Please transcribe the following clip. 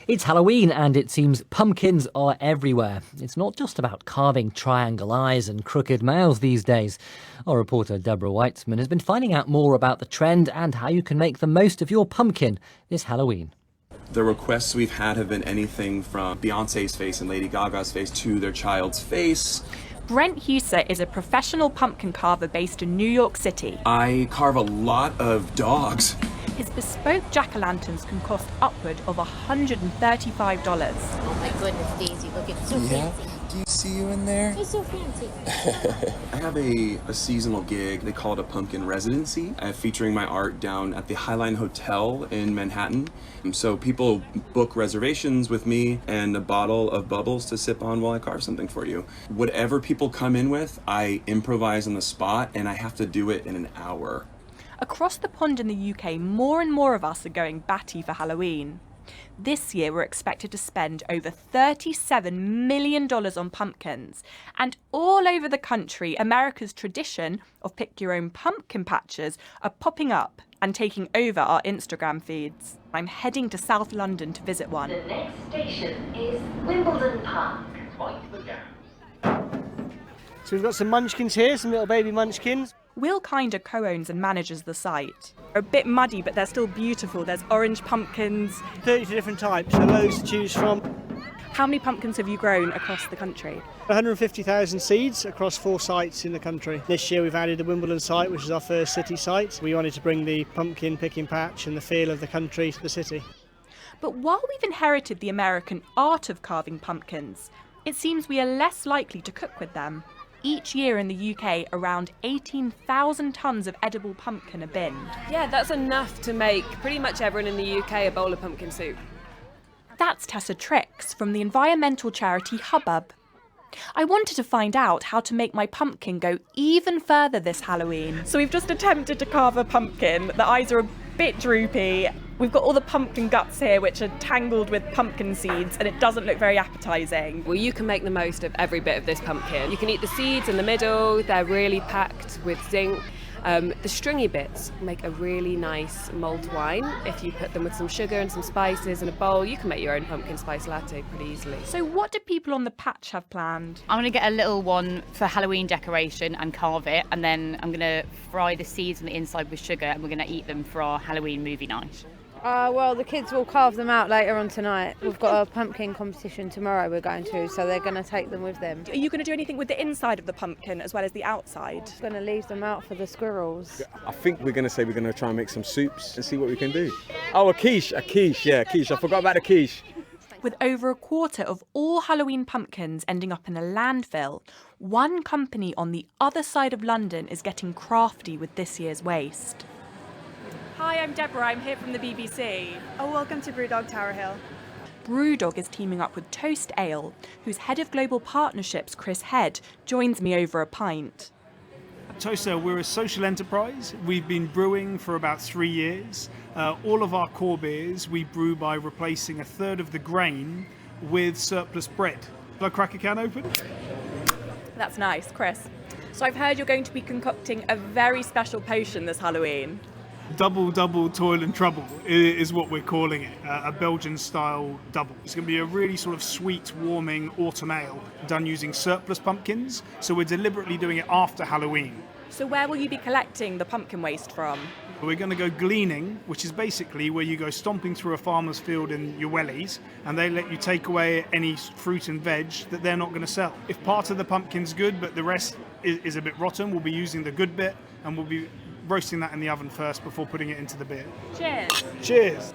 It's Halloween and it seems pumpkins are everywhere. It's not just about carving triangle eyes and crooked mouths these days. Our reporter Deborah Weitzman has been finding out more about the trend and how you can make the most of your pumpkin this Halloween. The requests we've had have been anything from Beyonce's face and Lady Gaga's face to their child's face. Brent Huser is a professional pumpkin carver based in New York City. I carve a lot of dogs. His bespoke jack-o'-lanterns can cost upward of $135. Oh my goodness, Daisy, look, it's so fancy. Do you see you in there? It's so fancy. I have a seasonal gig. They call it a pumpkin residency, featuring my art down at the Highline Hotel in Manhattan. So people book reservations with me and a bottle of bubbles to sip on while I carve something for you. Whatever people come in with, I improvise on the spot, and I have to do it in an hour. Across the pond in the UK, more and more of us are going batty for Halloween. This year we're expected to spend over $37 million on pumpkins. And all over the country, America's tradition of pick your own pumpkin patches are popping up and taking over our Instagram feeds. I'm heading to South London to visit one. The next station is Wimbledon Park. Point the gap. So we've got some munchkins here, some little baby munchkins. Will Kinder co-owns and manages the site. They're a bit muddy, but they're still beautiful. There's orange pumpkins. 32 different types, so loads to choose from. How many pumpkins have you grown across the country? 150,000 seeds across 4 sites in the country. This year we've added the Wimbledon site, which is our first city site. We wanted to bring the pumpkin picking patch and the feel of the country to the city. But while we've inherited the American art of carving pumpkins, it seems we are less likely to cook with them. Each year in the UK, around 18,000 tonnes of edible pumpkin are binned. Yeah, that's enough to make pretty much everyone in the UK a bowl of pumpkin soup. That's Tessa from the environmental charity Hubbub. I wanted to find out how to make my pumpkin go even further this Halloween. So we've just attempted to carve a pumpkin. The eyes are a bit droopy. We've got all the pumpkin guts here, which are tangled with pumpkin seeds, and it doesn't look very appetising. Well, you can make the most of every bit of this pumpkin. You can eat the seeds in the middle. They're really packed with zinc. The stringy bits make a really nice mulled wine. If you put them with some sugar and some spices in a bowl, you can make your own pumpkin spice latte pretty easily. So what do people on the patch have planned? I'm going to get a little one for Halloween decoration and carve it, and then I'm going to fry the seeds on the inside with sugar, and we're going to eat them for our Halloween movie night. Well, the kids will carve them out later on tonight. We've got a pumpkin competition tomorrow we're going to, so they're going to take them with them. Are you going to do anything with the inside of the pumpkin as well as the outside? We're going to leave them out for the squirrels. I think we're going to try and make some soups and see what we can do. Oh, a quiche. I forgot about the quiche. With over a quarter of all Halloween pumpkins ending up in a landfill, one company on the other side of London is getting crafty with this year's waste. Hi, I'm Deborah. I'm here from the BBC. Oh, welcome to Brewdog Tower Hill. Brewdog is teaming up with Toast Ale, whose head of global partnerships, Chris Head, joins me over a pint. At Toast Ale, we're a social enterprise. We've been brewing for about 3 years. All of our core beers we brew by replacing a third of the grain with surplus bread. Shall I crack a can open? That's nice, Chris. So I've heard you're going to be concocting a very special potion this Halloween. Double Toil and Trouble is what we're calling it, a Belgian-style double. It's going to be a really sort of sweet, warming autumn ale done using surplus pumpkins, so we're deliberately doing it after Halloween. So where will you be collecting the pumpkin waste from? We're going to go gleaning, which is basically where you go stomping through a farmer's field in your wellies, and they let you take away any fruit and veg that they're not going to sell. If part of the pumpkin's good, but the rest is a bit rotten, we'll be using the good bit, and we'll be roasting that in the oven first before putting it into the beer. Cheers. Cheers.